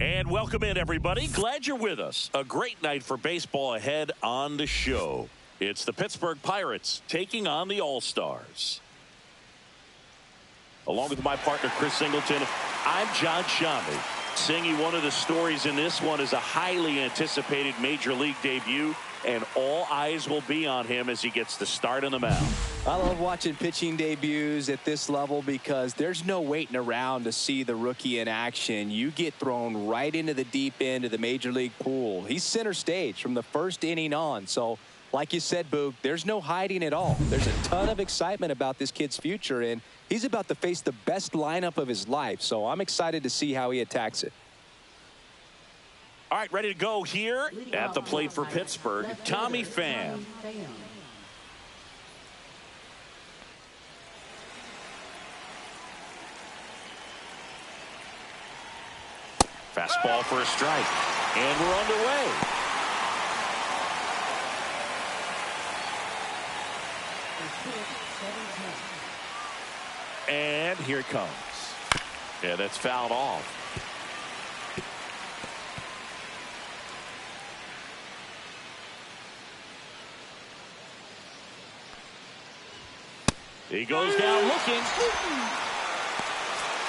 And welcome in, everybody. Glad you're with us. A great night for baseball ahead on the show. It's the Pittsburgh Pirates taking on the All-Stars. Along with my partner, Chris Singleton, I'm John Shambi. Singy, one of the stories in this one is a highly anticipated Major League debut, and all eyes will be on him as he gets the start on the mound. I love watching pitching debuts at this level because there's no waiting around to see the rookie in action. You get thrown right into the deep end of the Major League pool. He's center stage from the first inning on. So, like you said, Boog, there's no hiding at all. There's a ton of excitement about this kid's future, and he's about to face the best lineup of his life. So I'm excited to see how he attacks it. All right, ready to go here at the plate for Pittsburgh, Tommy Pham. Fastball for a strike, and we're underway. And here it comes. Yeah, that's fouled off. He goes down looking.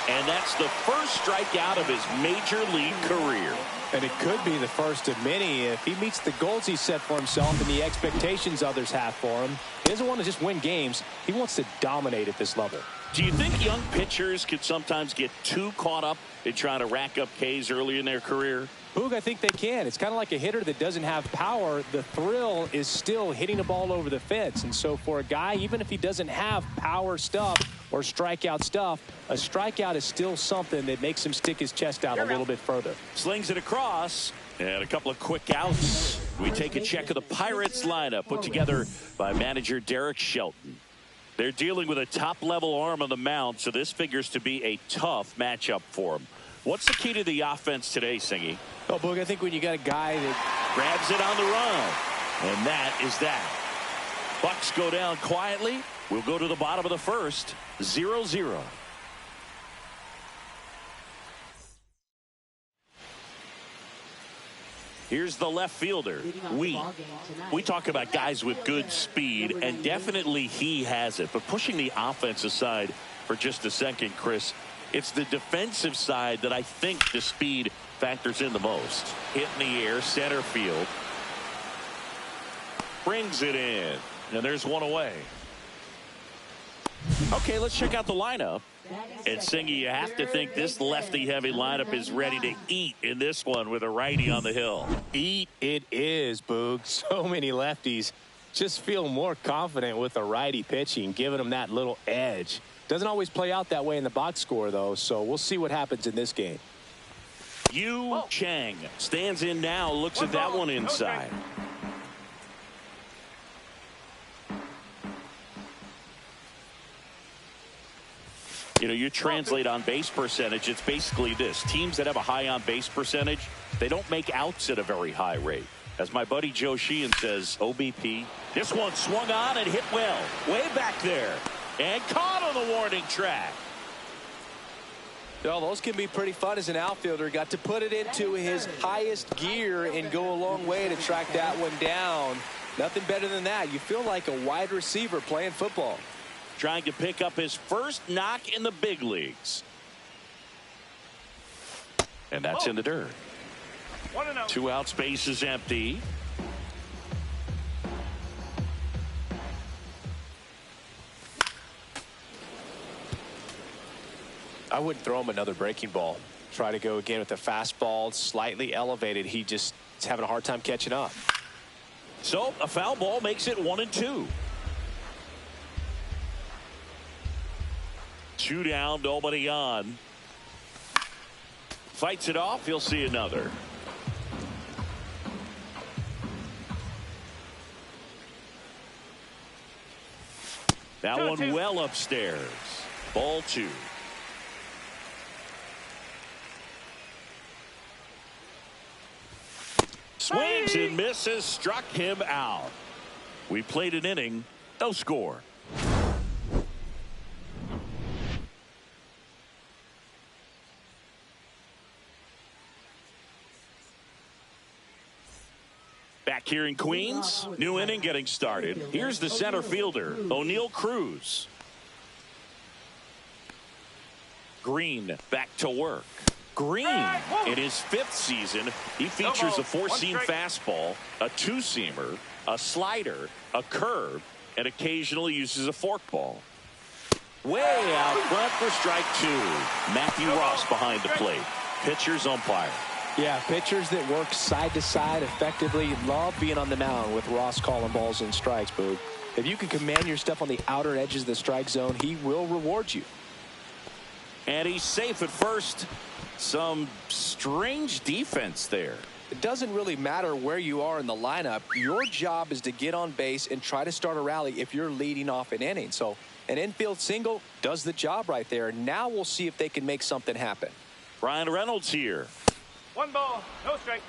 And that's the first strikeout of his Major League career. And it could be the first of many if he meets the goals he set for himself and the expectations others have for him. He doesn't want to just win games. He wants to dominate at this level. Do you think young pitchers could sometimes get too caught up in trying to rack up Ks early in their career? Boog, I think they can. It's kind of like a hitter that doesn't have power. The thrill is still hitting a ball over the fence. And so for a guy, even if he doesn't have power stuff or strikeout stuff, a strikeout is still something that makes him stick his chest out a little bit further. Slings it across. And a couple of quick outs. We take a check of the Pirates lineup put together by manager Derek Shelton. They're dealing with a top-level arm on the mound, so this figures to be a tough matchup for him. What's the key to the offense today, Singy? Oh, Boog, I think when you got a guy that grabs it on the run, and that is that. Bucks go down quietly. We'll go to the bottom of the first, 0-0. Here's the left fielder. We talk about guys with good speed, and definitely he has it. But pushing the offense aside for just a second, Chris, it's the defensive side that I think the speed factors in the most. Hit in the air, center field. Brings it in. And there's one away. Okay, let's check out the lineup. And Singy, you have to think this lefty-heavy lineup is ready to eat in this one with a righty on the hill. Eat it is, Boog. So many lefties just feel more confident with a righty pitching, giving them that little edge. Doesn't always play out that way in the box score, though, so we'll see what happens in this game. Yu Chang stands in now, looks at that one inside. You know, you translate on base percentage, it's basically this. Teams that have a high on base percentage, they don't make outs at a very high rate. As my buddy Joe Sheehan says, OBP. This one swung on and hit well. Way back there. And caught on the warning track. Well, those can be pretty fun as an outfielder. Got to put it into his highest gear and go a long way to track that one down. Nothing better than that. You feel like a wide receiver playing football. Trying to pick up his first knock in the big leagues. And that's in the dirt. 1-0. 2 outs, base is empty. I wouldn't throw him another breaking ball. Try to go again with the fastball, slightly elevated. He just is having a hard time catching up. So a foul ball makes it 1-2. 2 down, nobody on. Fights it off. He'll see another. That one well upstairs. Ball 2. Swings and misses, struck him out. We played an inning, no score. Back here in Queens, new inning getting started. Here's the center fielder, O'Neal Cruz. Green back to work. Green in his 5th season, he features a 4-seam fastball, a 2-seamer, a slider, a curve, and occasionally uses a forkball. Way out front for strike 2. Matthew Ross behind the plate. Pitcher's umpire. Yeah, pitchers that work side to side effectively love being on the mound with Ross calling balls and strikes, Boog. If you can command your stuff on the outer edges of the strike zone, he will reward you. And he's safe at first. Some strange defense there. It doesn't really matter where you are in the lineup. Your job is to get on base and try to start a rally if you're leading off an inning. So an infield single does the job right there. Now we'll see if they can make something happen. Ryan Reynolds here. 1 ball, no strike.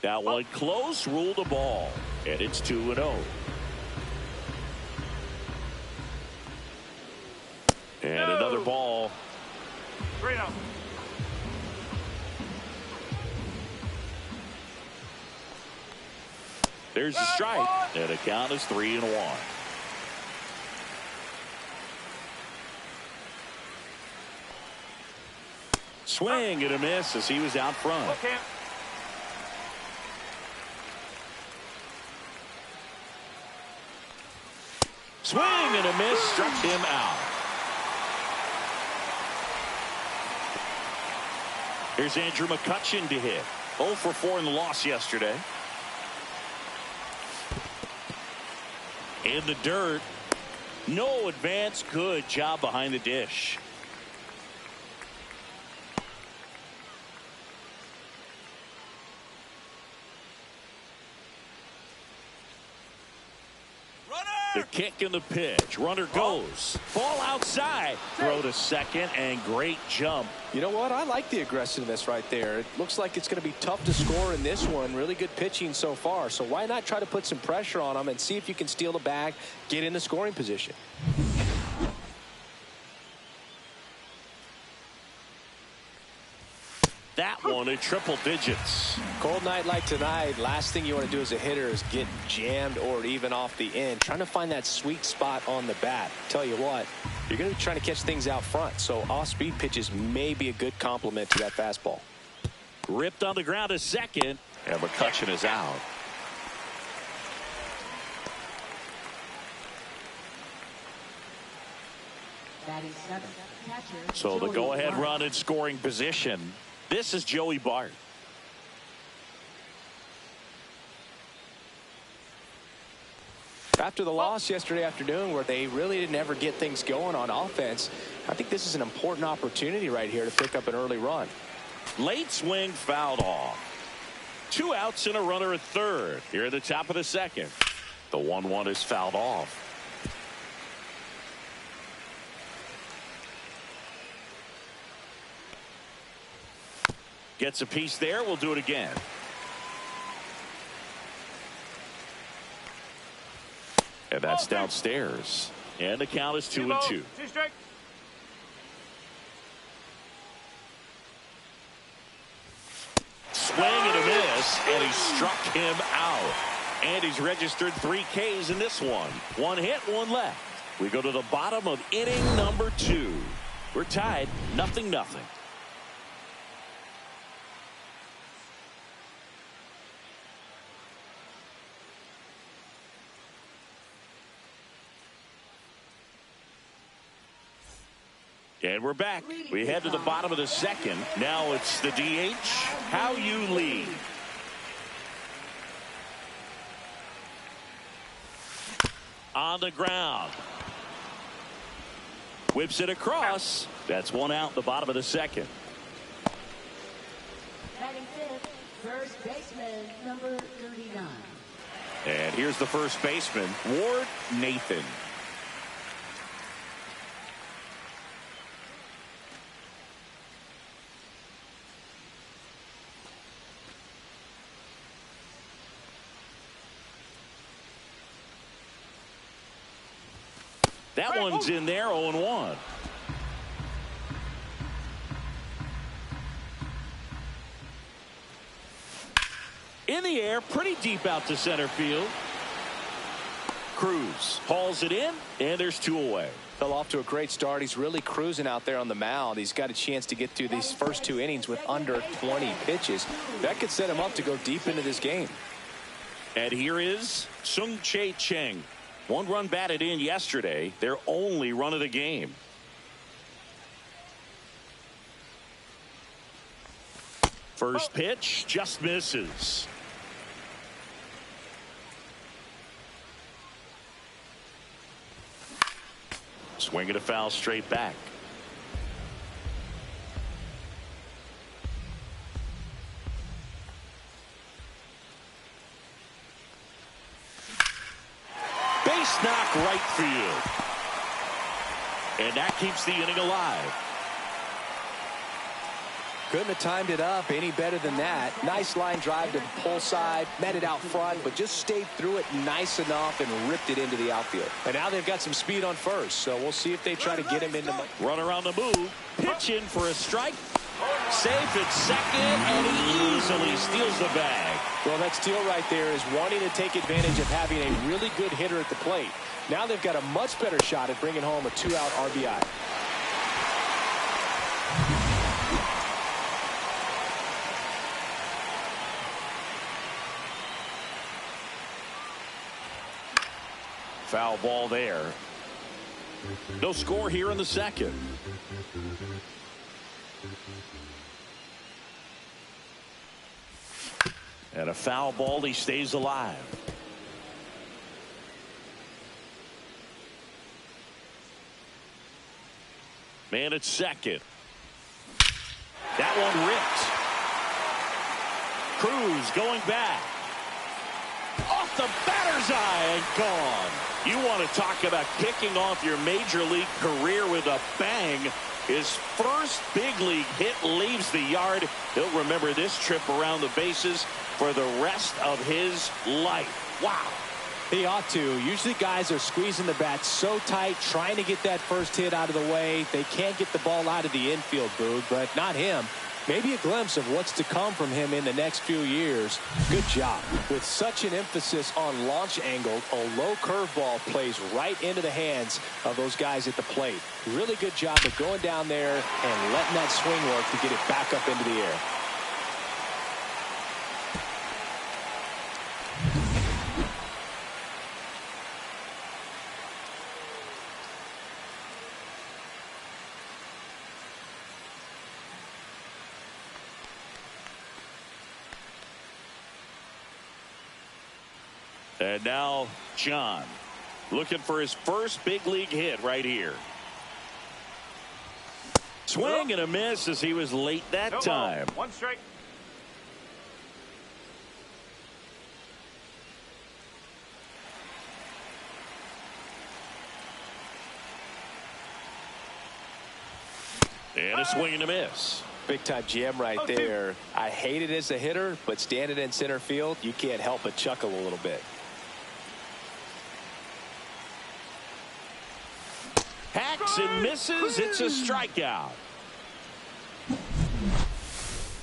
That one close, ruled a ball, and it's 2-0. And another ball. 3-0. There's the strike, and the count is 3-1. Swing and a miss as he was out front. Okay. Swing and a miss, struck him out. Here's Andrew McCutchen to hit. 0 for 4 in the loss yesterday. In the dirt. No advance. Good job behind the dish. Runner! The kick and the pitch. Runner goes. Ball outside. Throw to second and great jump. You know what? I like the aggressiveness right there. It looks like it's going to be tough to score in this one. Really good pitching so far. So why not try to put some pressure on them and see if you can steal the bag, get in the scoring position. That one in triple digits. Cold night like tonight, last thing you want to do as a hitter is get jammed or even off the end. Trying to find that sweet spot on the bat. Tell you what, you're going to be trying to catch things out front. So off-speed pitches may be a good complement to that fastball. Ripped on the ground to second, and McCutchen is out. So the go-ahead run in scoring position. This is Joey Bart. After the loss yesterday afternoon where they really didn't ever get things going on offense, I think this is an important opportunity right here to pick up an early run. Late swing fouled off. 2 outs and a runner at third. Here at the top of the second. The 1-1 is fouled off. Gets a piece there. We'll do it again. And that's downstairs. And the count is 2-2. 2 strike. Swing and a miss, and he struck him out. And he's registered 3 Ks in this one. 1 hit, 1 left. We go to the bottom of inning number 2. We're tied 0-0. And we're back. We head to the bottom of the second. Now it's the DH. How you lead. On the ground. Whips it across. That's 1 out in the bottom of the second. Batting fifth, first baseman, number 39. And here's the first baseman, Ward Nathan. That one's in there, 0-1. In the air, pretty deep out to center field. Cruz hauls it in, and there's 2 away. Fell off to a great start. He's really cruising out there on the mound. He's got a chance to get through these first 2 innings with under 20 pitches. That could set him up to go deep into this game. And here is Sung-Chae Cheng. 1 run batted in yesterday, their only run of the game. First pitch just misses. Swinging a foul straight back. Base knock right field. And that keeps the inning alive. Couldn't have timed it up any better than that. Nice line drive to the pull side, met it out front, but just stayed through it nice enough and ripped it into the outfield. And now they've got some speed on first, so we'll see if they try to get him into. Runner on the move, pitching for a strike. Safe at second, and he easily steals the bag. Well, that steal right there is wanting to take advantage of having a really good hitter at the plate. Now they've got a much better shot at bringing home a 2-out RBI. Foul ball there. No score here in the second. And a foul ball, he stays alive. Man at second. That one ripped. Cruz going back. Off the batter's eye and gone. You want to talk about kicking off your major league career with a bang. His first big league hit leaves the yard. He'll remember this trip around the bases for the rest of his life. Wow. He ought to. Usually guys are squeezing the bat so tight, trying to get that first hit out of the way. They can't get the ball out of the infield, Boog, but not him. Maybe a glimpse of what's to come from him in the next few years. Good job. With such an emphasis on launch angle, a low curveball plays right into the hands of those guys at the plate. Really good job of going down there and letting that swing work to get it back up into the air. And now John looking for his first big league hit right here. Swing and a miss as he was late that time. One strike. And a swing and a miss. Big time jam right there. I hate it as a hitter, but standing in center field, you can't help but chuckle a little bit. Hacks and misses. It's a strikeout.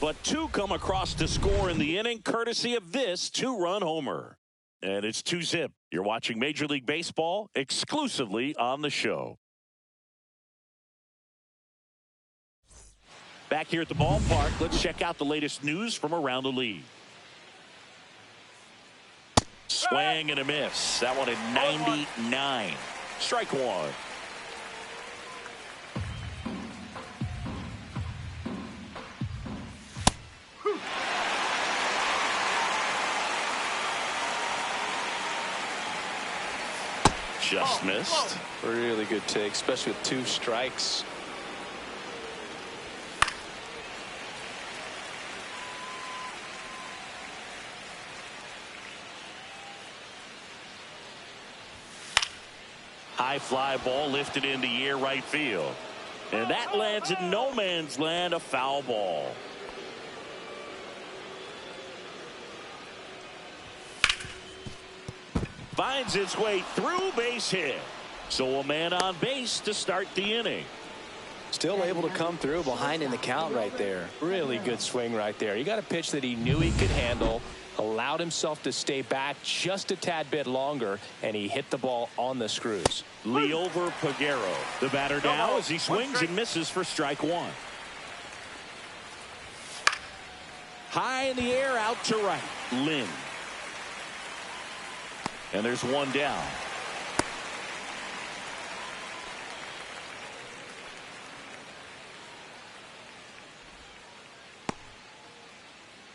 But two come across to score in the inning, courtesy of this two-run homer. And it's 2-zip. You're watching Major League Baseball exclusively on the show. Back here at the ballpark, let's check out the latest news from around the league. Swing and a miss. That one at 99. Strike one. Just missed. Really good take, especially with two strikes. High fly ball lifted in the air right field. And that lands in no man's land, a foul ball. Finds its way through, base hit. So a man on base to start the inning. Still able to come through behind in the count right there. Really good swing right there. He got a pitch that he knew he could handle, allowed himself to stay back just a tad bit longer, and he hit the ball on the screws. Leover Peguero, the batter now as he swings and misses for strike one. High in the air, out to right. Lynn. And there's one down.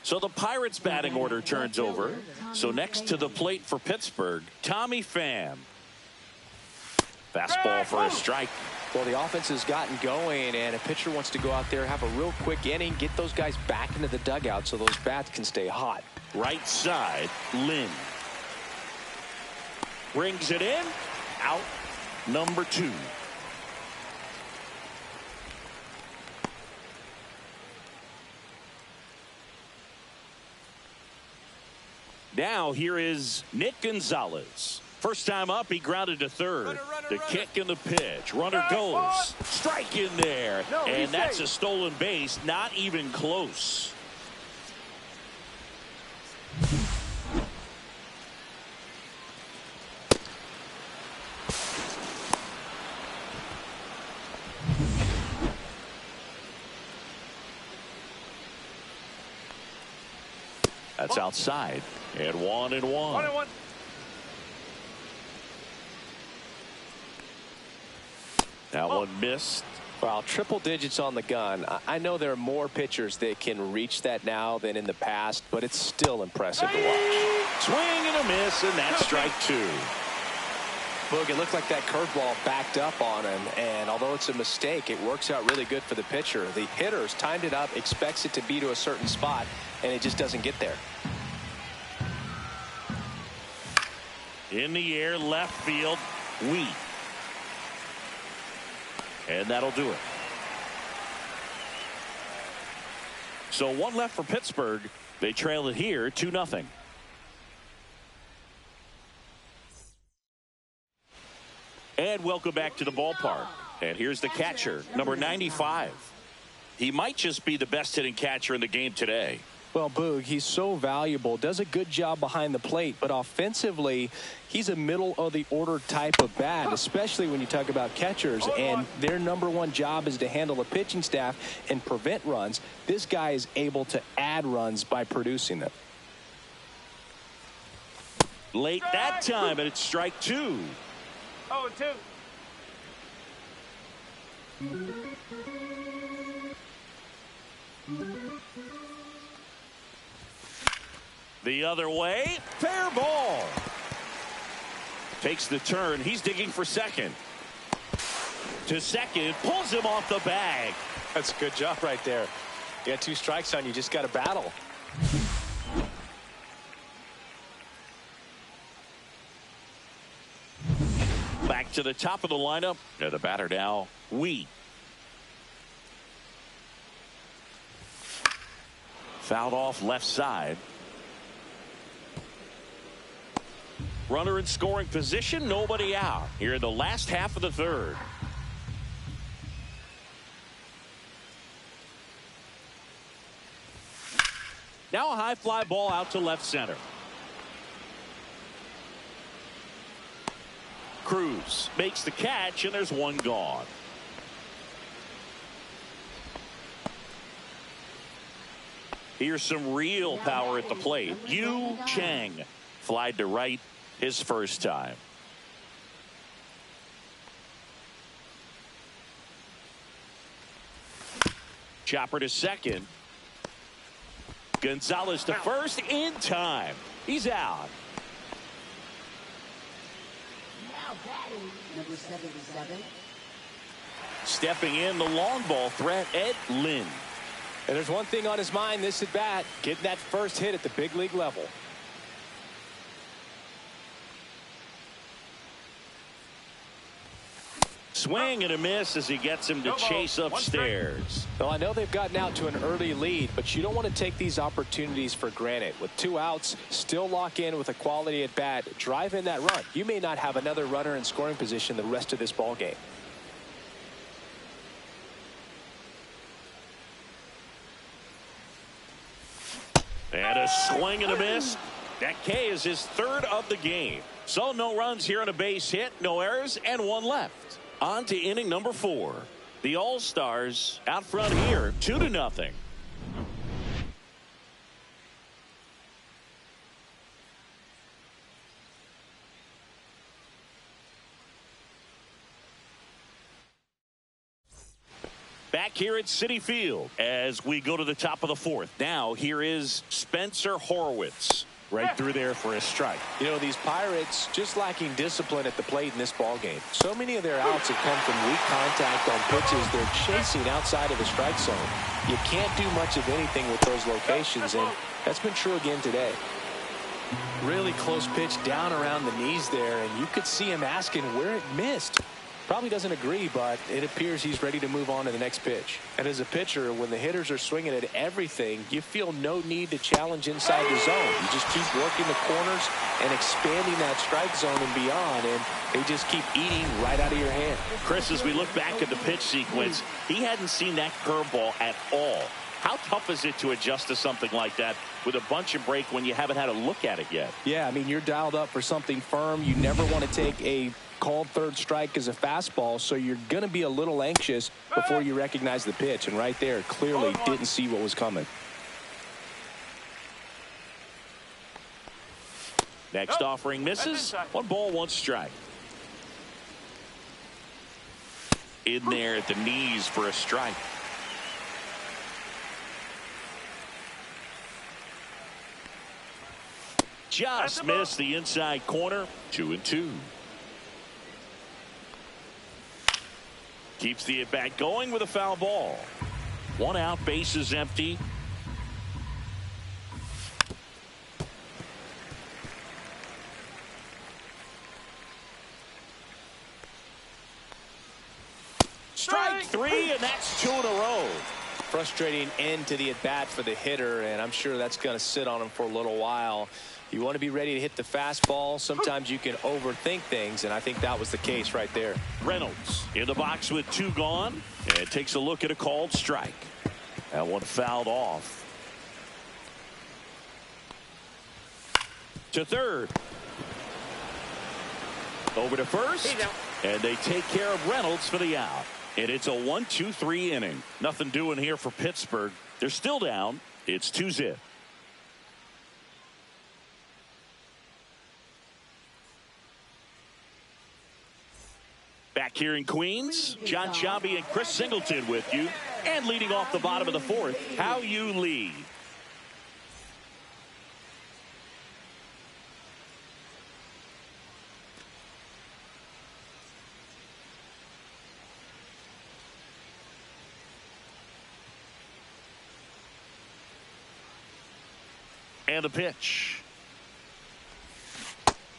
So the Pirates batting order turns over. So next to the plate for Pittsburgh, Tommy Pham. Fastball for a strike. Well, the offense has gotten going, and a pitcher wants to go out there, have a real quick inning, get those guys back into the dugout so those bats can stay hot. Right side, Lynn. Brings it in. Out number 2. Now here is Nick Gonzalez. First time up, he grounded to third. The kick and the pitch. Runner goes. Strike in there. And that's a stolen base. Not even close. That's outside. And 1-1. 1-1. That one missed. Well, triple digits on the gun. I know there are more pitchers that can reach that now than in the past, but it's still impressive to watch. Swing and a miss, and that's strike 2. Boog, it looked like that curveball backed up on him, and although it's a mistake, it works out really good for the pitcher. The hitter's timed it up, expects it to be to a certain spot, and it just doesn't get there. In the air, left field, Wheat. And that'll do it. So one left for Pittsburgh. They trail it here 2-0. And welcome back to the ballpark. And here's the catcher, number 95. He might just be the best hitting catcher in the game today. Well, Boog, he's so valuable, does a good job behind the plate, but offensively, he's a middle-of-the-order type of bat, especially when you talk about catchers, and their #1 job is to handle the pitching staff and prevent runs. This guy is able to add runs by producing them. Late that time, and it's strike 2. 0-2. The other way, fair ball. Takes the turn. He's digging for second. To second, pulls him off the bag. That's a good job right there. You got 2 strikes on you, just got to battle. Back to the top of the lineup. And the batter now, Wheat. Fouled off left side. Runner in scoring position, nobody out here in the last half of the third. Now a high fly ball out to left center. Cruz makes the catch, and there's one gone. Here's some real power at the plate. Yu Chang flied to right his first time. Chopper to second. Gonzalez to first in time. He's out. Now batting, number 77. Stepping in, the long ball threat, Ed Lynn. And there's one thing on his mind this at bat, getting that first hit at the big league level. Swing and a miss as he gets him to chase upstairs. Well, I know they've gotten out to an early lead, but you don't want to take these opportunities for granted. With 2 outs, still lock in with a quality at bat, drive in that run. You may not have another runner in scoring position the rest of this ball game. And a swing and a miss. That K is his 3rd of the game. So no runs here on a base hit, no errors, and 1 left. On to inning number 4. The All-Stars out front here, 2-0. Back here at Citi Field as we go to the top of the 4th. Now here is Spencer Horwitz. Right through there for a strike. You know, these Pirates just lacking discipline at the plate in this ball game. So many of their outs have come from weak contact on pitches they're chasing outside of the strike zone. You can't do much of anything with those locations, and that's been true again today. Really close pitch down around the knees there, and you could see him asking where it missed. Probably doesn't agree, but it appears he's ready to move on to the next pitch. And as a pitcher, when the hitters are swinging at everything, you feel no need to challenge inside the zone. You just keep working the corners and expanding that strike zone and beyond, and they just keep eating right out of your hand. Chris, as we look back at the pitch sequence, he hadn't seen that curveball at all. How tough is it to adjust to something like that with a bunch of break when you haven't had a look at it yet? Yeah, I mean, you're dialed up for something firm. You never want to take a called 3rd strike as a fastball, so you're going to be a little anxious before you recognize the pitch. And right there, clearly didn't see what was coming. Next offering misses. 1 ball, 1 strike. In there at the knees for a strike. Just missed the inside corner. 2-2. Keeps the at-bat going with a foul ball. 1 out, bases empty. Strike three, and that's 2 in a row. Frustrating end to the at-bat for the hitter, and I'm sure that's going to sit on him for a little while. You want to be ready to hit the fastball. Sometimes you can overthink things, and I think that was the case right there. Reynolds in the box with 2 gone, and takes a look at a called strike. That one fouled off. To third. Over to first, and they take care of Reynolds for the out. And it's a 1-2-3 inning. Nothing doing here for Pittsburgh. They're still down. It's 2-0. Back here in Queens, John Sciambi and Chris Singleton with you. And leading off the bottom of the 4th, How You Lead. And the pitch.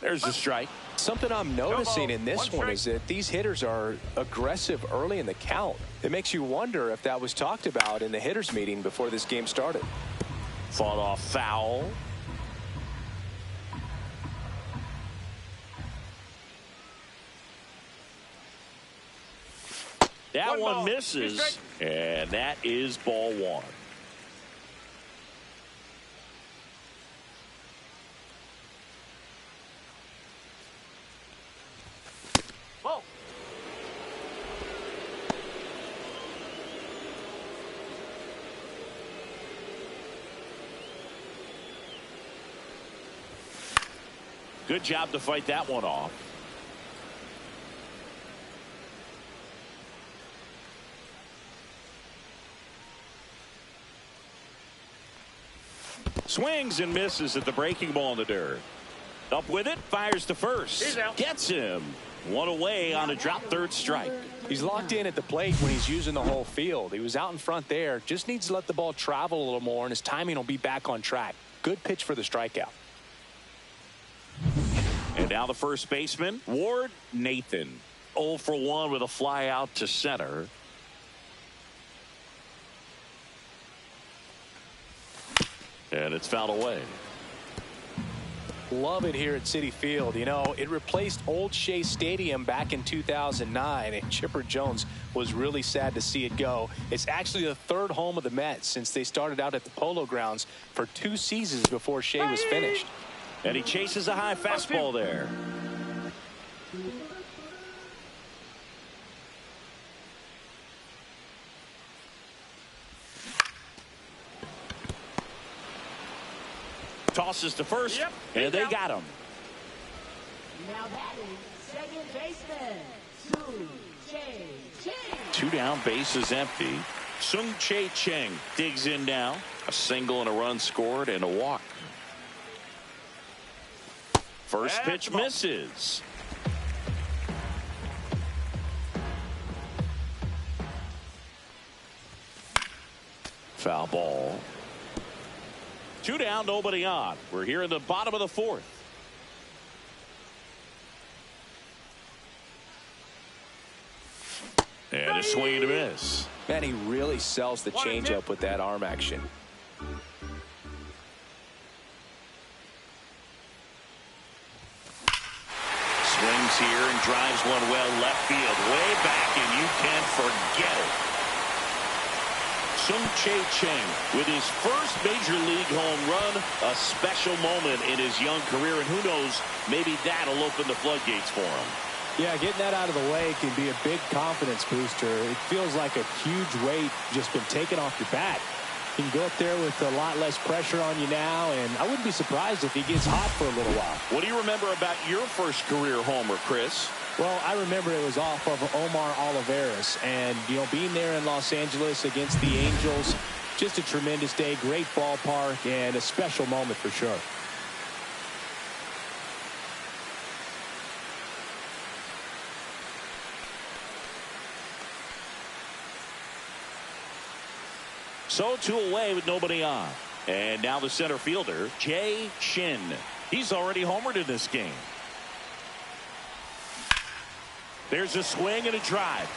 There's the strike. Something I'm noticing in this one is that these hitters are aggressive early in the count. It makes you wonder if that was talked about in the hitters meeting before this game started. Fought off foul. That one misses, and that is ball 1. Good job to fight that one off. Swings and misses at the breaking ball in the dirt. Up with it, fires to first. Gets him. One away on a drop third strike. He's locked in at the plate when he's using the whole field. He was out in front there. Just needs to let the ball travel a little more, and his timing will be back on track. Good pitch for the strikeout. And now the first baseman, Ward Nathan. 0 for 1 with a fly out to center. And it's fouled away. Love it here at Citi Field. You know, it replaced Old Shea Stadium back in 2009, and Chipper Jones was really sad to see it go. It's actually the 3rd home of the Mets since they started out at the Polo Grounds for 2 seasons before Shea was finished. And he chases a high fastball there. Tosses to first, and they got him. Now batting, second baseman, Sung Chae Cheng. 2 down, bases empty. Sung Chae Cheng digs in now. A single and a run scored and a walk. First pitch misses. Foul ball. 2 down, nobody on. We're here in the bottom of the 4th. And a swing and a miss. Man, he really sells the changeup with that arm action. Swings here and drives one well left field, way back, and you can forget it. Sung Chae Cheng with his first major league home run, a special moment in his young career, and who knows, maybe that'll open the floodgates for him. Yeah, getting that out of the way can be a big confidence booster. It feels like a huge weight just been taken off your back. You can go up there with a lot less pressure on you now, and I wouldn't be surprised if he gets hot for a little while. What do you remember about your first career homer, Chris? Well, I remember it was off of Omar Oliveras, and, you know, being there in Los Angeles against the Angels, just a tremendous day, great ballpark, and a special moment for sure. So 2 away with nobody on. And now the center fielder, Jae Shin. He's already homered in this game. There's a swing and a drive.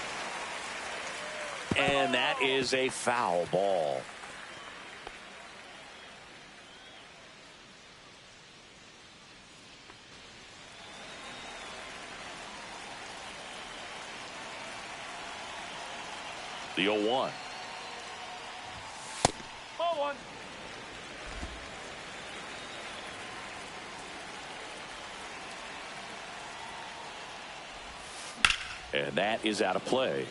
And that is a foul ball. The 0-1. Ball one. And that is out of play.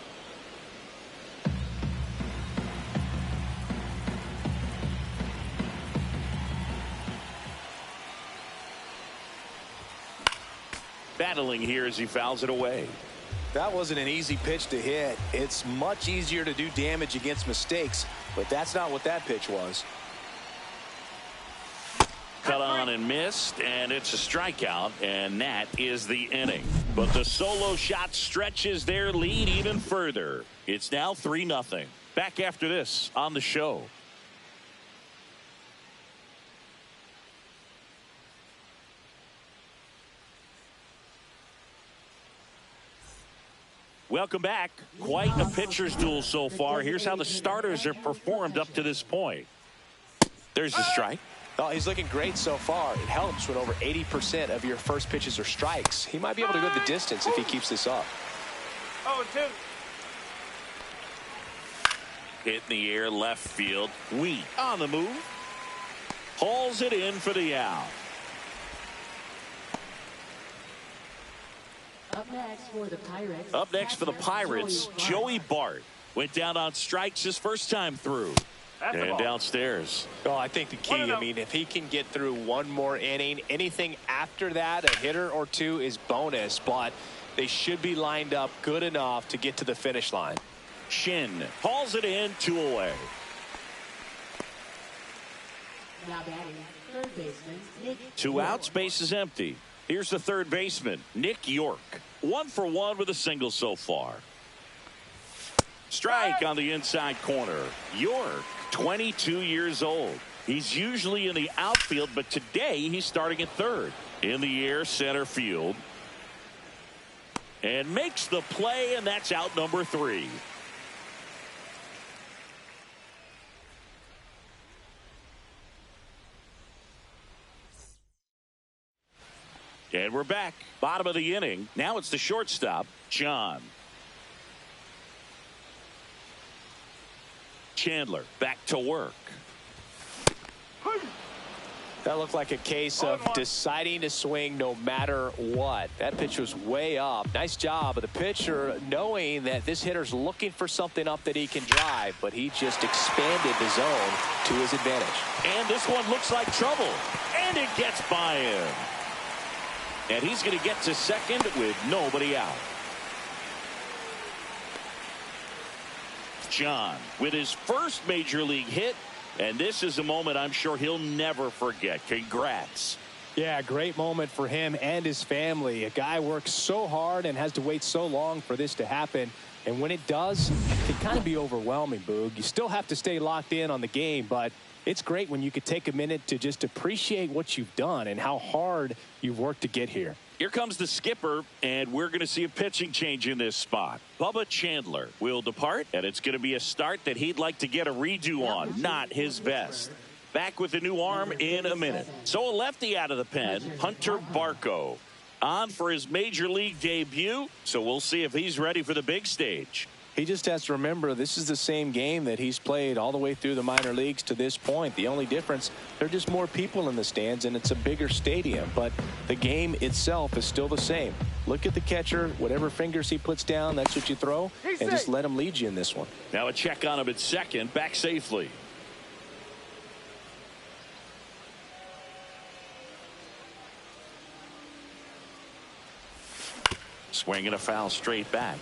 Battling here as he fouls it away. That wasn't an easy pitch to hit. It's much easier to do damage against mistakes, but that's not what that pitch was. Cut on and missed, and it's a strikeout, and that is the inning. But the solo shot stretches their lead even further. It's now 3-0. Back after this on the show. Welcome back. Quite a pitcher's duel so far. Here's how the starters have performed up to this point. There's the strike. Oh, he's looking great so far. It helps when over 80% of your first pitches are strikes. He might be able to go the distance if he keeps this up. 0-2. Hit in the air left field. Wheat on the move. Hauls it in for the out. Up next for the Pirates. Up next for the Pirates, Joey Bart. Went down on strikes his first time through. And downstairs. Oh, I think the key, I mean, if he can get through one more inning, anything after that, a hitter or two is bonus, but they should be lined up good enough to get to the finish line. Shin hauls it in, 2 away. Now batting, third baseman, Nick 2 York. outs, base is empty. Here's the third baseman, Nick York. 1 for 1 with a single so far. Strike on the inside corner. York, 22 years old. He's usually in the outfield, but today he's starting at third. In the air, center field. And makes the play, and that's out number 3. And we're back. Bottom of the inning. Now it's the shortstop, John. Chandler back to work. That looked like a case of deciding to swing no matter what. That pitch was way up. Nice job of the pitcher knowing that this hitter's looking for something up that he can drive, but he just expanded the zone to his advantage. And this one looks like trouble. And it gets by him. And he's going to get to second with nobody out. John with his first major league hit. And this is a moment I'm sure he'll never forget. Congrats. Yeah, great moment for him and his family. A guy works so hard and has to wait so long for this to happen. And when it does, it can kind of be overwhelming, Boog. You still have to stay locked in on the game, but it's great when you could take a minute to just appreciate what you've done and how hard you've worked to get here. Here comes the skipper, and we're going to see a pitching change in this spot. Bubba Chandler will depart, and it's going to be a start that he'd like to get a redo on. Not his best. Back with the new arm in a minute. So a lefty out of the pen, Hunter Barco. On for his major league debut, so we'll see if he's ready for the big stage. He just has to remember this is the same game that he's played all the way through the minor leagues to this point. The only difference, there are just more people in the stands and it's a bigger stadium, but the game itself is still the same. Look at the catcher, whatever fingers he puts down, that's what you throw, and just let him lead you in this one. Now a check on him at second, back safely. Swinging a foul straight back.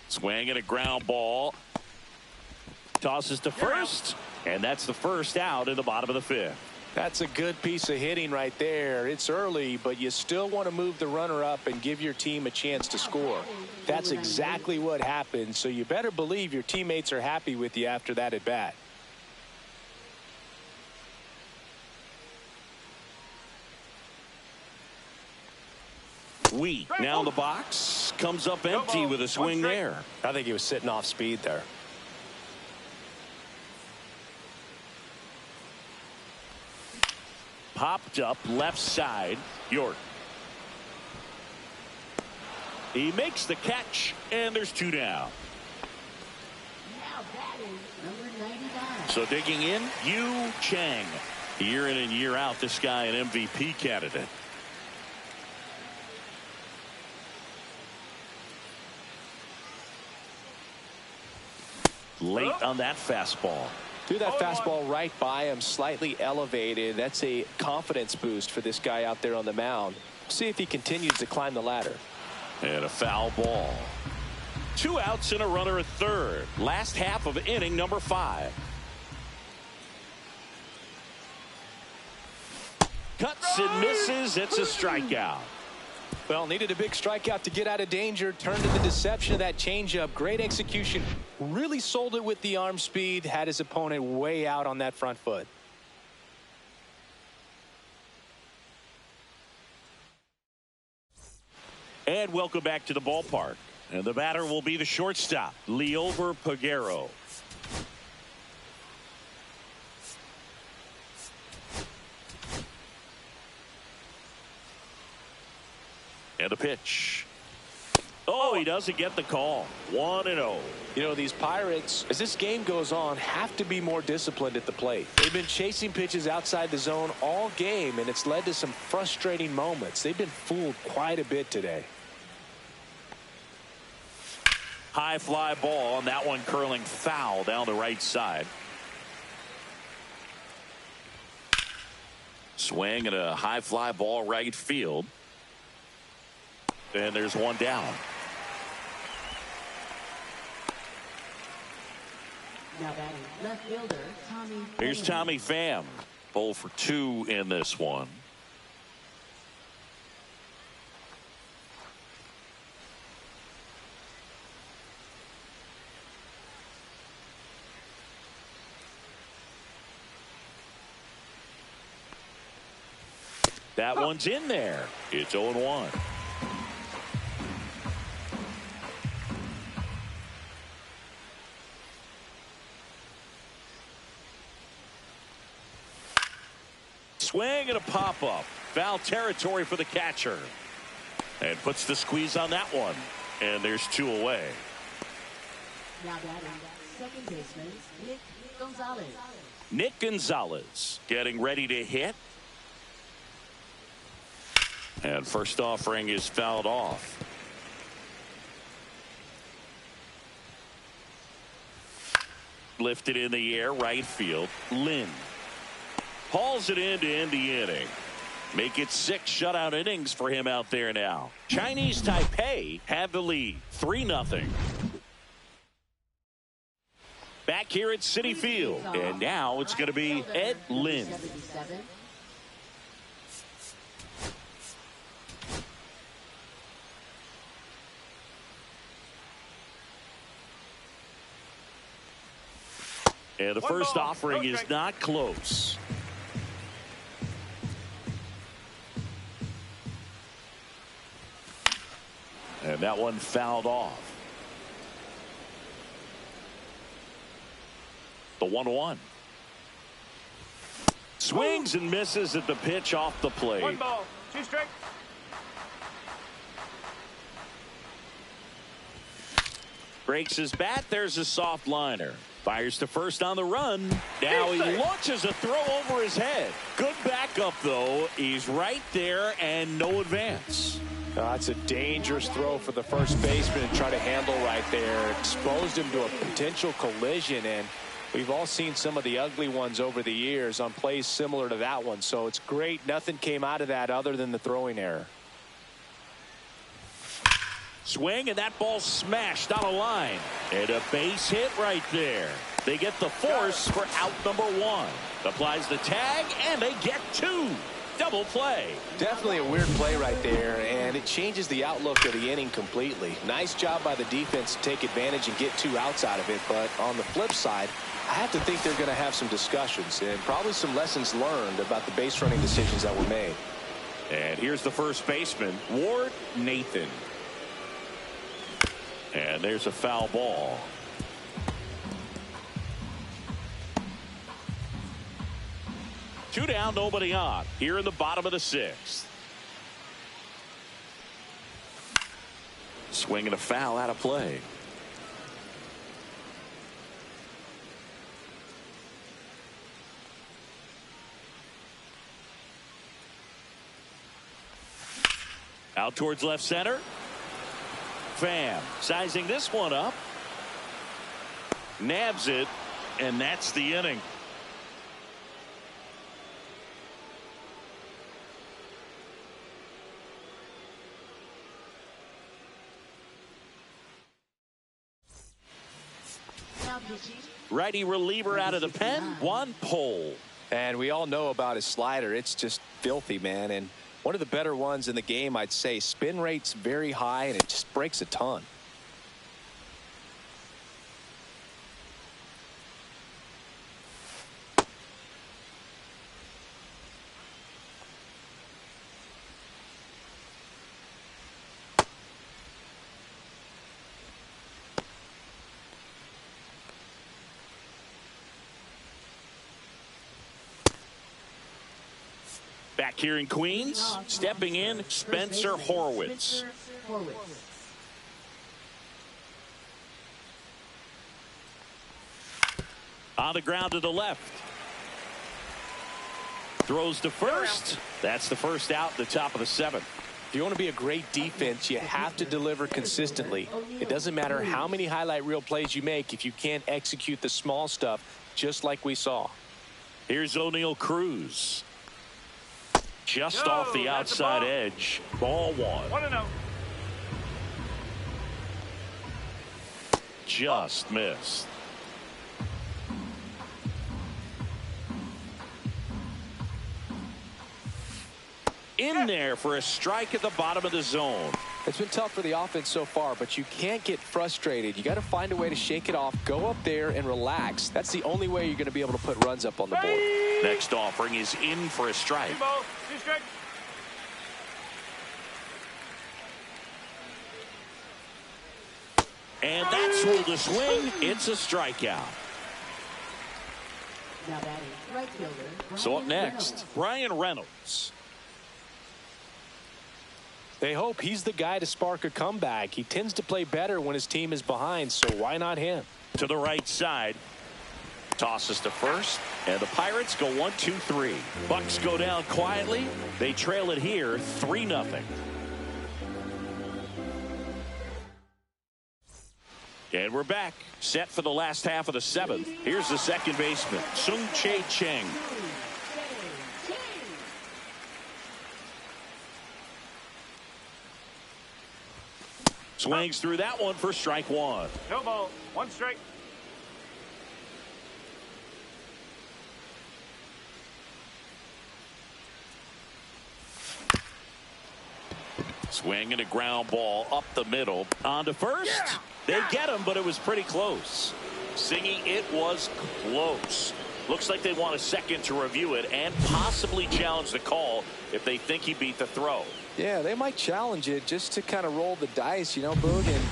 Swinging a ground ball. Tosses to first. And that's the first out in the bottom of the fifth. That's a good piece of hitting right there. It's early, but you still want to move the runner up and give your team a chance to score. That's exactly what happened, so you better believe your teammates are happy with you after that at bat. Weak now in the box, comes up empty with a swing there. I think he was sitting off speed there. Popped up left side. York. He makes the catch, and there's 2 down. Now batting, number 99. So digging in, Yu Chang. Year in and year out, this guy an MVP candidate. Late on that fastball. Threw that fastball right by him, slightly elevated. That's a confidence boost for this guy out there on the mound. See if he continues to climb the ladder. And a foul ball. 2 outs and a runner at third. Last half of inning number 5. Cuts and misses. It's a strikeout. Well, needed a big strikeout to get out of danger. Turned to the deception of that changeup. Great execution. Really sold it with the arm speed. Had his opponent way out on that front foot. And welcome back to the ballpark. And the batter will be the shortstop, Liover Peguero. And the pitch. Oh, he doesn't get the call. 1-0. You know, these Pirates, as this game goes on, have to be more disciplined at the plate. They've been chasing pitches outside the zone all game, and it's led to some frustrating moments. They've been fooled quite a bit today. High fly ball, and that one curling foul down the right side. Swing and a high fly ball right field. And there's 1 down. Now batting, left fielder, Tommy. Here's Tommy Pham. 0 for 2 in this one. That one's in there. It's 0-1. Swing and a pop-up. Foul territory for the catcher. And puts the squeeze on that one. And there's 2 away. Now batting, second baseman, Nick Gonzalez. Nick Gonzalez getting ready to hit. And first offering is fouled off. Lifted in the air, right field. Lin hauls it in to end the inning. Make it 6 shutout innings for him out there now. Chinese Taipei have the lead, 3-0. Back here at Citi Field, and now it's going to be Ed Lin. And the first offering is not close. And that one fouled off. The 1-1. Swings and misses at the pitch off the plate. 1 ball, 2 strikes. Breaks his bat. There's a soft liner. Fires to first on the run. Now he launches a throw over his head. Good backup, though. He's right there and no advance. That's a dangerous throw for the first baseman to try to handle right there. Exposed him to a potential collision, and we've all seen some of the ugly ones over the years on plays similar to that one. So it's great. Nothing came out of that other than the throwing error. Swing, and that ball smashed on a line. And a base hit right there. They get the force for out number 1. Applies the tag, and they get 2. Double play. Definitely a weird play right there, and it changes the outlook of the inning completely. Nice job by the defense to take advantage and get 2 outs out of it. But on the flip side, I have to think they're going to have some discussions and probably some lessons learned about the base running decisions that were made. And here's the first baseman, Ward Nathan. And there's a foul ball. Two down, nobody on. Here in the bottom of the sixth. Swing and a foul out of play. Out towards left center. Pham sizing this one up. Nabs it, and that's the inning. Righty reliever out of the pen, Juan Pole. And we all know about his slider. It's just filthy, man. And one of the better ones in the game, I'd say. Spin rate's very high, and it just breaks a ton. Back here in Queens, stepping in, Spencer Horwitz. On the ground to the left. Throws to first. That's the first out, the top of the seventh. If you want to be a great defense, you have to deliver consistently. It doesn't matter how many highlight reel plays you make if you can't execute the small stuff, just like we saw. Here's O'Neal Cruz. Just off the outside edge. Ball one. 1-0. Just missed. In there for a strike at the bottom of the zone. It's been tough for the offense so far, but you can't get frustrated. You got to find a way to shake it off, go up there and relax. That's the only way you're going to be able to put runs up on the board. Next offering is in for a strike. 2 strikes. And that's ruled a swing. It's a strikeout. Now batting, right fielder. So up Brian next, Reynolds. Ryan Reynolds. They hope he's the guy to spark a comeback. He tends to play better when his team is behind, so why not him? To the right side. Tosses to first, and the Pirates go 1-2-3. Bucks go down quietly. They trail it here 3-0. And we're back, set for the last half of the seventh. Here's the second baseman, Sung Chae Cheng. Swings through that one for strike one. No ball. 1 strike. Swing and a ground ball up the middle. On to first. Yeah. They get him, but it was pretty close. Singy, it was close. Looks like they want a second to review it and possibly challenge the call if they think he beat the throw. Yeah, they might challenge it just to kind of roll the dice, you know, Boog, and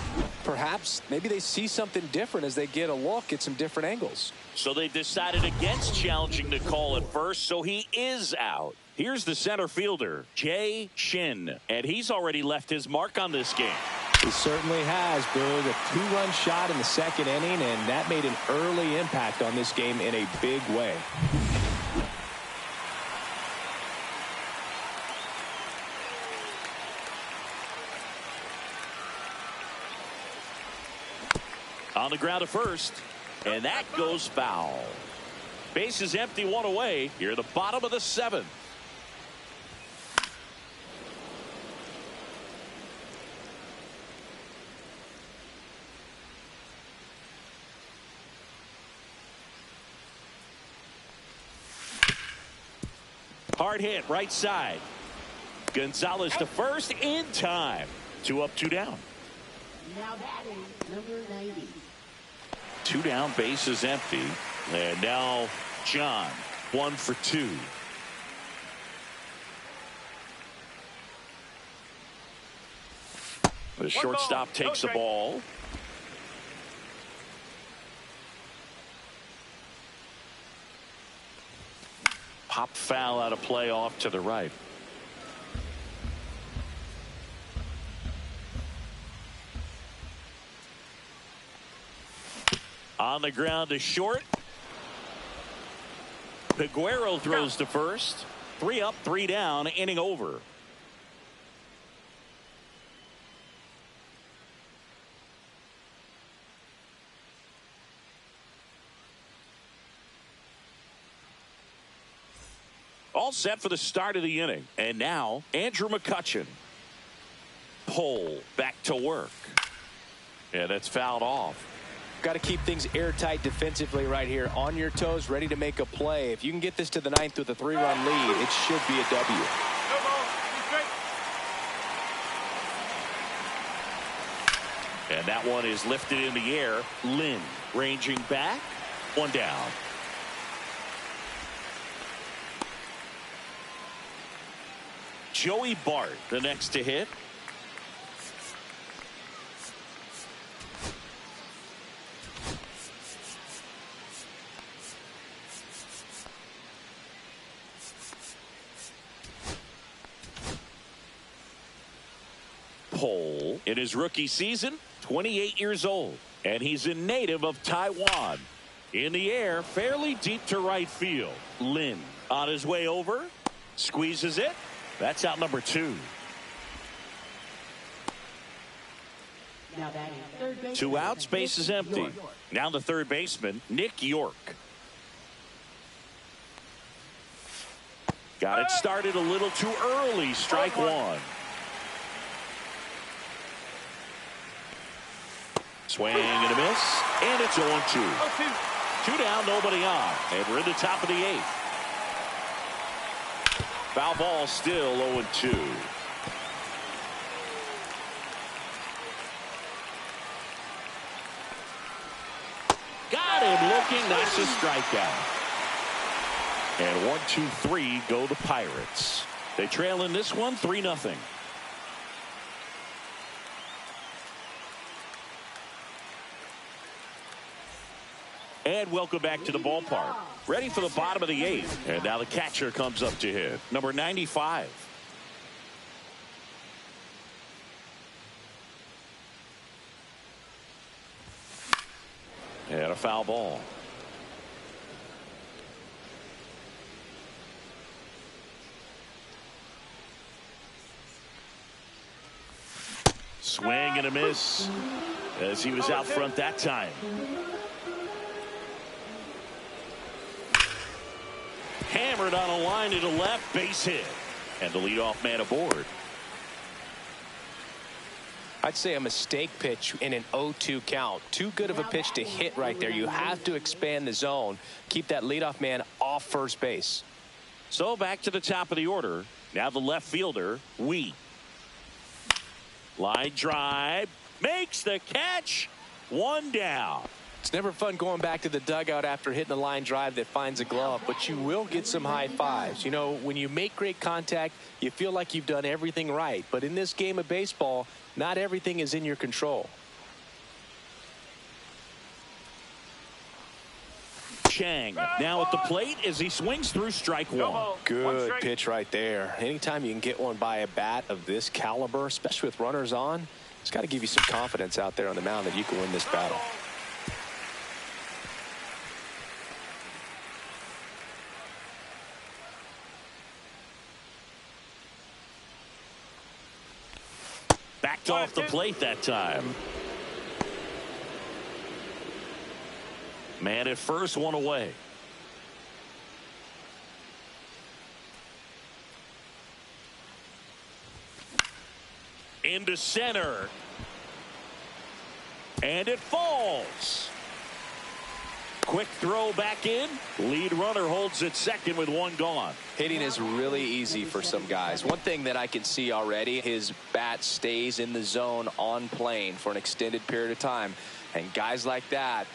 perhaps maybe they see something different as they get a look at some different angles. So they decided against challenging the call at first, so he is out. Here's the center fielder, Jae Shin, and he's already left his mark on this game. He certainly has, Boog. A 2-run shot in the second inning, and that made an early impact on this game in a big way. On the ground at first, and that goes foul. Base is empty, one away. Here at the bottom of the seventh. Hard hit, right side. Gonzalez to first in time. 2 up, 2 down. Now batting, number 90. 2 down, base is empty. And now John, 1 for 2. The shortstop takes the ball. Pop foul out of play off to the right. On the ground to short. Peguero throws to first. 3 up, 3 down, inning over. All set for the start of the inning. And now, Andrew McCutchen. Pull back to work. And that's fouled off. Got to keep things airtight defensively right here. On your toes, ready to make a play. If you can get this to the 9th with a 3-run lead, it should be a W. And that one is lifted in the air. Lynn ranging back. 1 down. Joey Bart, the next to hit. Pole in his rookie season, 28 years old, and he's a native of Taiwan. In the air, fairly deep to right field. Lynn on his way over, squeezes it. That's out number 2. Now batting third baseman. 2 outs, base is empty. Now the third baseman, Nick York. Got it started a little too early. Strike 1. Swing and a miss, and it's 0-2. 2 down, nobody on, and we're in the top of the 8th. Foul ball, still 0-2. Got him looking. That's a strikeout. And 1, 2, 3 go the Pirates. They trail in this one 3-0. And welcome back to the ballpark. Ready for the bottom of the 8th. And now the catcher comes up to hit. Number 95. And a foul ball. Swing and a miss as he was out front that time. Hammered on a line to the left, base hit, and the leadoff man aboard. I'd say a mistake pitch in an 0-2 count. Too good of a pitch to hit right there. You have to expand the zone. Keep that leadoff man off first base. So back to the top of the order. Now the left fielder, Wee. Line drive, makes the catch. 1 down. It's never fun going back to the dugout after hitting a line drive that finds a glove, but you will get some high fives. You know, when you make great contact, you feel like you've done everything right. But in this game of baseball, not everything is in your control. Chang now at the plate as he swings through strike 1. Good pitch right there. Anytime you can get one by a bat of this caliber, especially with runners on, it's got to give you some confidence out there on the mound that you can win this battle. Backed off the plate that time. Man at first, 1 away. Into center. And it falls. Quick throw back in. Lead runner holds at second with 1 gone. Hitting is really easy for some guys. One thing that I can see already, his bat stays in the zone on plane for an extended period of time. And guys like that,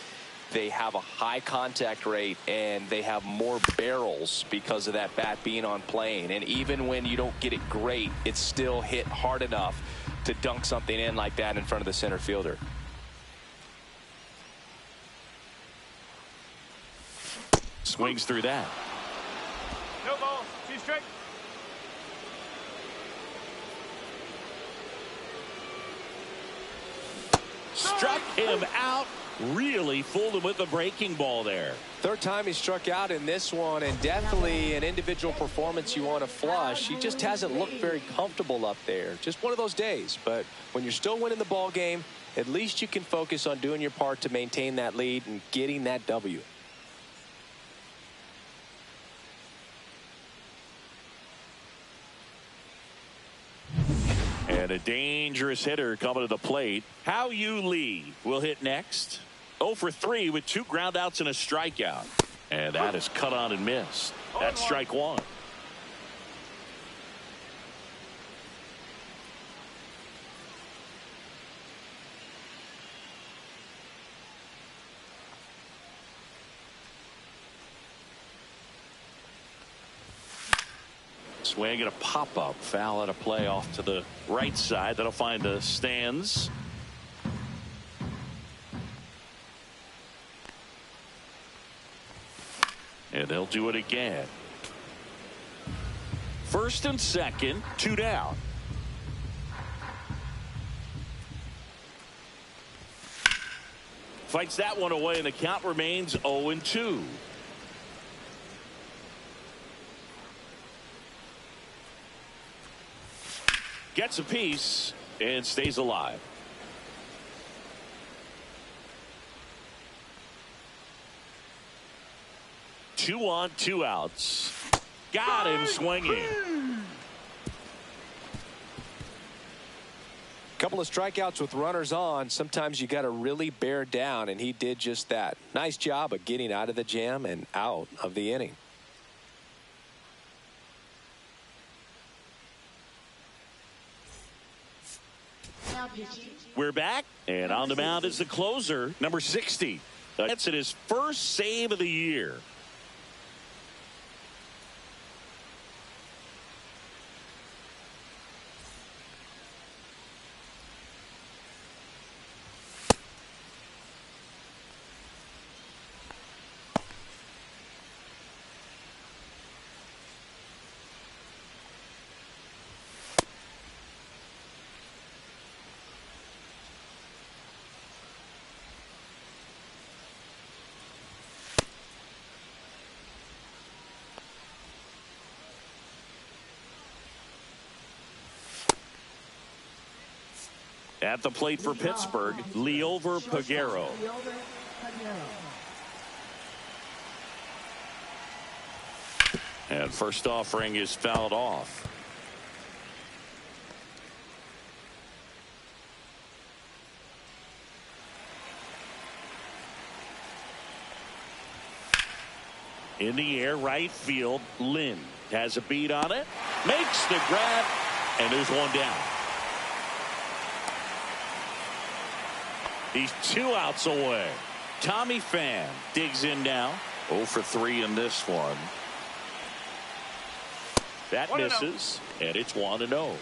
they have a high contact rate and they have more barrels because of that bat being on plane. And even when you don't get it great, it's still hit hard enough to dunk something in like that in front of the center fielder. Swings through that. No ball. 2 strike. Struck him out. Really fooled him with the breaking ball there. Third time he struck out in this one, and definitely an individual performance you want to flush. He just hasn't looked very comfortable up there. Just one of those days. But when you're still winning the ball game, at least you can focus on doing your part to maintain that lead and getting that W. And a dangerous hitter coming to the plate. How You Lee will hit next. 0 for 3 with 2 groundouts and a strikeout. And that is cut on and missed. That's strike 1. Swing and a pop-up. Foul out of play off to the right side. That'll find the stands. And they'll do it again. First and second, 2 down. Fights that one away, and the count remains 0-2. Gets a piece and stays alive. Two on, 2 outs. Got him swinging. Couple of strikeouts with runners on. Sometimes you got to really bear down, and he did just that. Nice job of getting out of the jam and out of the inning. We're back, and on the mound is the closer, number 60. That's his first save of the year. At the plate for Pittsburgh, Leover Peguero. And first offering is fouled off. In the air, right field, Lynn has a beat on it, makes the grab, and there's one down. He's 2 outs away. Tommy Pham digs in now. 0 for 3 in this one. That misses, and it's 1-0.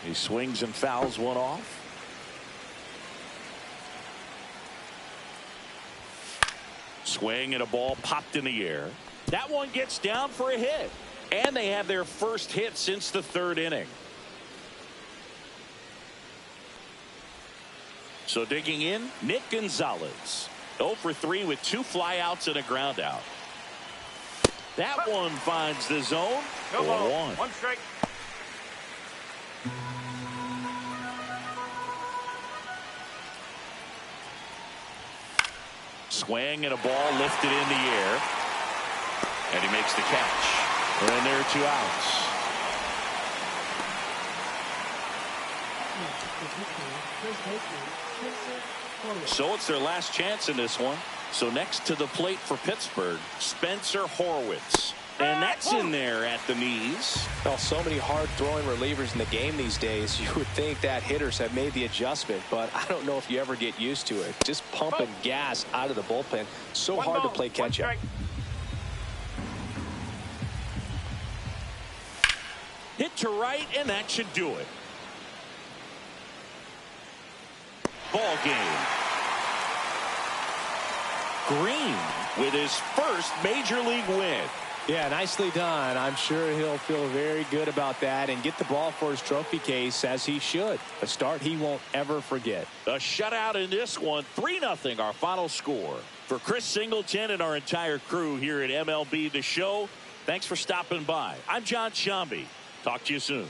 He swings and fouls one off. Swing and a ball popped in the air. That one gets down for a hit. And they have their first hit since the 3rd inning. So digging in, Nick Gonzalez. 0 for 3 with 2 flyouts and a ground out. That one finds the zone. 0-1. 1 strike. Swing and a ball lifted in the air. And he makes the catch. And there are 2 outs. So it's their last chance in this one. So next to the plate for Pittsburgh, Spencer Horwitz. And that's in there at the knees. Well, so many hard-throwing relievers in the game these days. You would think that hitters have made the adjustment, but I don't know if you ever get used to it. Just pumping gas out of the bullpen. So hard to play catch-up. Hit to right, and that should do it. Ball game. Green with his first major league win. Yeah, nicely done. I'm sure he'll feel very good about that and get the ball for his trophy case, as he should. A start he won't ever forget. A shutout in this one, 3-0 our final score. For Chris Singleton and our entire crew here at MLB The Show, thanks for stopping by. I'm John Shambi. Talk to you soon.